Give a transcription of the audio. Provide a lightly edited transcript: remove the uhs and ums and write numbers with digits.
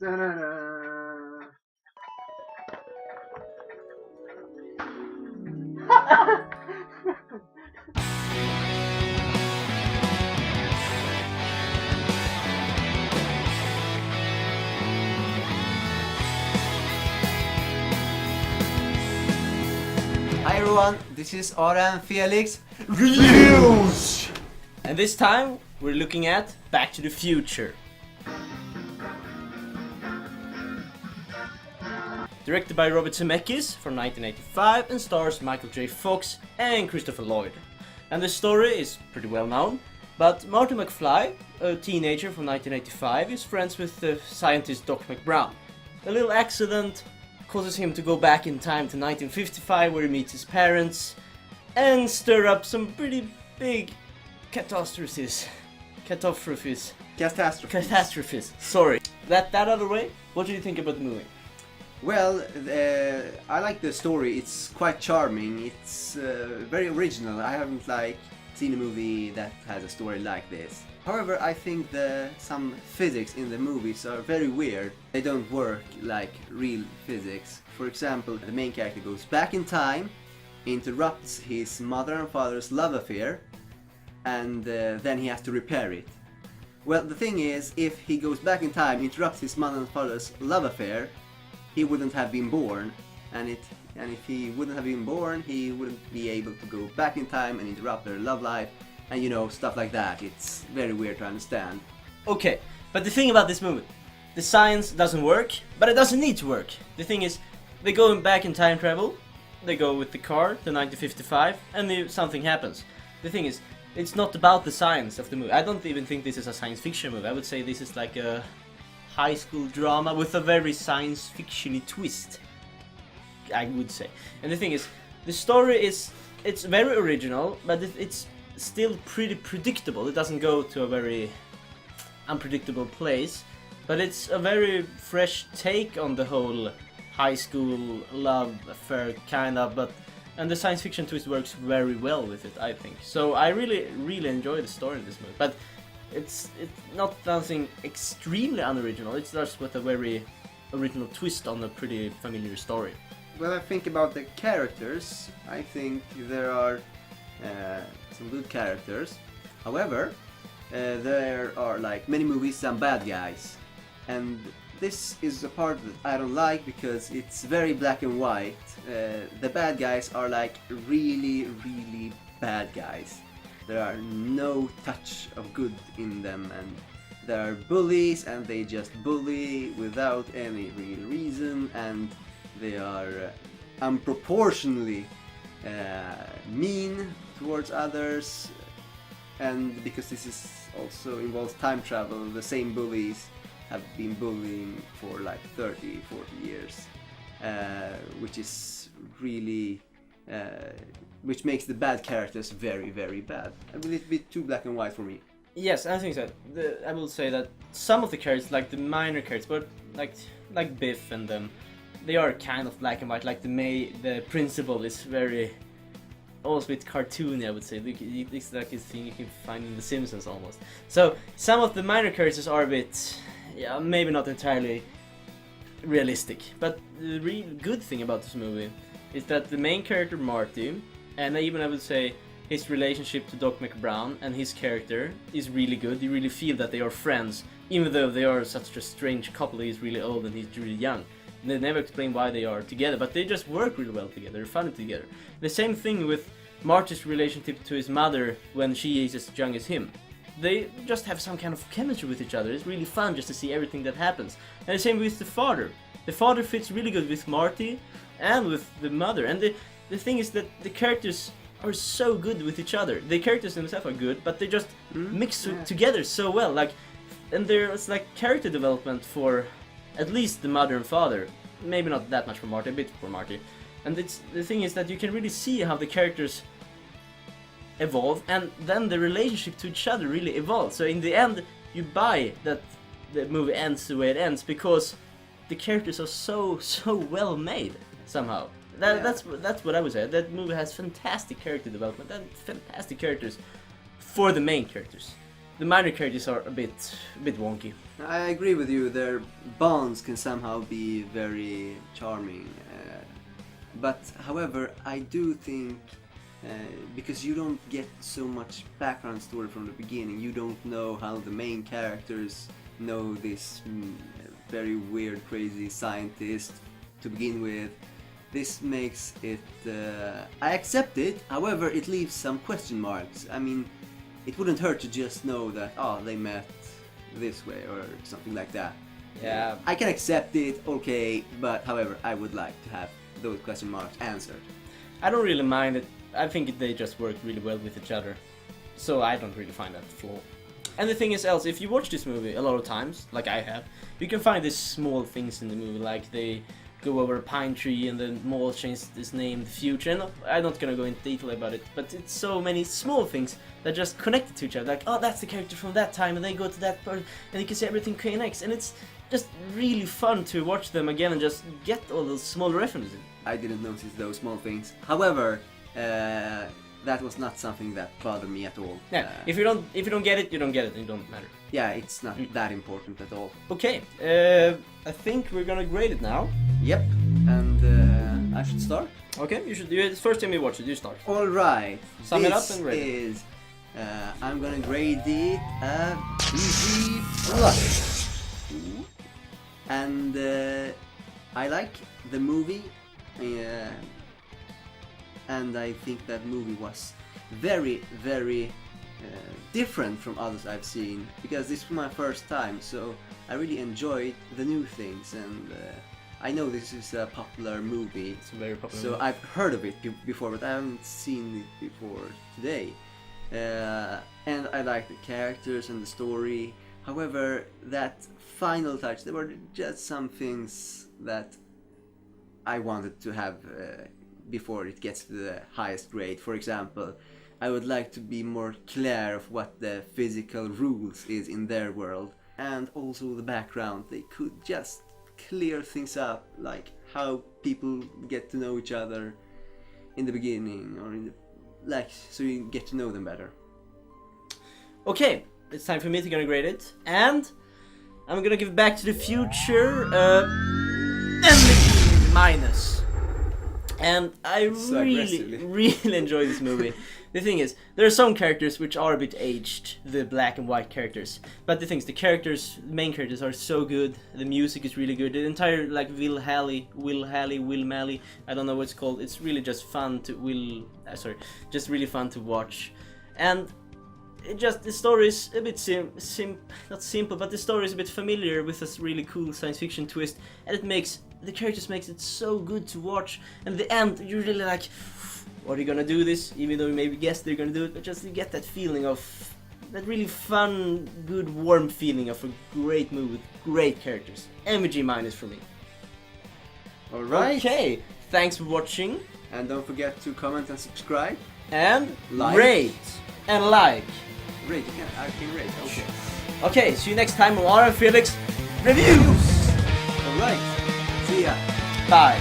Da-da-da. Hi everyone, this is Ara and Felix Reviews! And this time we're looking at Back to the Future. Directed by Robert Zemeckis from 1985 and stars Michael J. Fox and Christopher Lloyd. And the story is pretty well known, but Marty McFly, a teenager from 1985, is friends with the scientist Doc McBrown. A little accident causes him to go back in time to 1955 where he meets his parents and stir up some pretty big catastrophes. Sorry. That out of the way, what do you think about the movie? Well, I like the story, it's quite charming, it's very original. I haven't seen a movie that has a story like this. However, I think some physics in the movies are very weird. They don't work like real physics. For example, the main character goes back in time, interrupts his mother and father's love affair, and then he has to repair it. Well, the thing is, if he goes back in time, interrupts his mother and father's love affair, he wouldn't have been born, and if he wouldn't have been born, he wouldn't be able to go back in time and interrupt their love life, and you know, stuff like that. It's very weird to understand. Okay, but the thing about this movie, the science doesn't work, but it doesn't need to work. The thing is, they go back in time travel, they go with the car to 1955, and something happens. The thing is, it's not about the science of the movie. I don't even think this is a science fiction movie. I would say this is like a high school drama with a very science fiction-y twist, I would say. And the thing is, the story it's very original, but it's still pretty predictable. It doesn't go to a very unpredictable place, but it's a very fresh take on the whole high school love affair kind of, and the science fiction twist works very well with it, I think. So I really enjoy the story in this movie, but it's not something extremely unoriginal. It starts with a very original twist on a pretty familiar story. Well, I think about the characters, I think there are some good characters. However, there are many movies, some bad guys, and this is a part that I don't like because it's very black and white. The bad guys are really bad guys. There are no touch of good in them, and they are bullies, and they just bully without any real reason, and they are unproportionally mean towards others. And because this is also involves time travel, the same bullies have been bullying for 30, 40 years, which is really which makes the bad characters very bad. A little bit too black and white for me. Yes, I think so. I will say that some of the characters, like the minor characters, but like Biff and them, they are kind of black and white. Like the principal is very, almost a bit cartoony, I would say. It's like a thing you can find in The Simpsons almost. So some of the minor characters are a bit, yeah, maybe not entirely realistic. But the real good thing about this movie is that the main character Marty, and I would say his relationship to Doc McBrown and his character is really good. You really feel that they are friends, even though they are such a strange couple. He's really old and he's really young. And they never explain why they are together, but they just work really well together. They're funny together. The same thing with Marty's relationship to his mother when she is as young as him. They just have some kind of chemistry with each other. It's really fun just to see everything that happens. And the same with the father. The father fits really good with Marty and with the mother. And the thing is that the characters are so good with each other. The characters themselves are good, but they just mix together so well. And there's character development for at least the mother and father. Maybe not that much for Marty, a bit for Marty. And the thing is that you can really see how the characters evolve, and then the relationship to each other really evolves. So in the end, you buy that the movie ends the way it ends because the characters are so well made somehow. That's what I would say. That movie has fantastic character development and fantastic characters for the main characters. the minor characters are a bit wonky. I agree with you. Their bonds can somehow be very charming, but however, I do think because you don't get so much background story from the beginning, you don't know how the main characters know this very weird, crazy scientist to begin with. This makes it. I accept it. However, it leaves some question marks. I mean, it wouldn't hurt to just know that they met this way or something like that. Yeah. I can accept it, okay, but however, I would like to have those question marks answered. I don't really mind it. I think they just work really well with each other, so I don't really find that flaw. And the thing is, else, if you watch this movie a lot of times, like I have, you can find these small things in the movie, like they go over a pine tree and the mall changes its name, the future. And I'm not gonna go into detail about it, but it's so many small things that just connect to each other. Like, oh, that's the character from that time, and they go to that part, and you can see everything connects, and it's just really fun to watch them again and just get all those small references. I didn't notice those small things. However, that was not something that bothered me at all. Yeah, if you don't get it, you don't get it. It don't matter. Yeah, it's not that important at all. Okay, I think we're gonna grade it now. Yep, and I should start. Okay, you should do it. First time you watch it, you start. All right. Sum it up and grade it. This is. I'm gonna grade it a B+. And I like the movie. And I think that movie was very, very different from others I've seen, because this was my first time, so I really enjoyed the new things, and I know this is a popular movie. It's a very popular so movie. I've heard of it before, but I haven't seen it before today. And I like the characters and the story. However, that final touch, there were just some things that I wanted to have before it gets to the highest grade. For example, I would like to be more clear of what the physical rules is in their world, and also the background. They could just clear things up, like how people get to know each other in the beginning, or in the, like, so you get to know them better. Okay, it's time for me to gonna grade it, and I'm gonna give Back to the Future minus. And I So really enjoy this movie. The thing is, there are some characters which are a bit aged, the black and white characters. But the thing is, the main characters are so good. The music is really good. The entire, like, Will Malley, I don't know what it's called. It's really just fun to just really fun to watch. And the story is a bit not simple, but the story is a bit familiar with this really cool science fiction twist, and the characters makes it so good to watch. And at the end, you're really like, are you gonna do this? Even though you maybe guess they're gonna do it, but just you get that feeling of that really fun, good, warm feeling of a great movie with great characters. MVG minus for me. Alright. Okay, thanks for watching. And don't forget to comment and subscribe. And Like. rate and like. Rate, I can rate, okay. Okay, see you next time on Felix Reviews. Alright, see ya. Bye.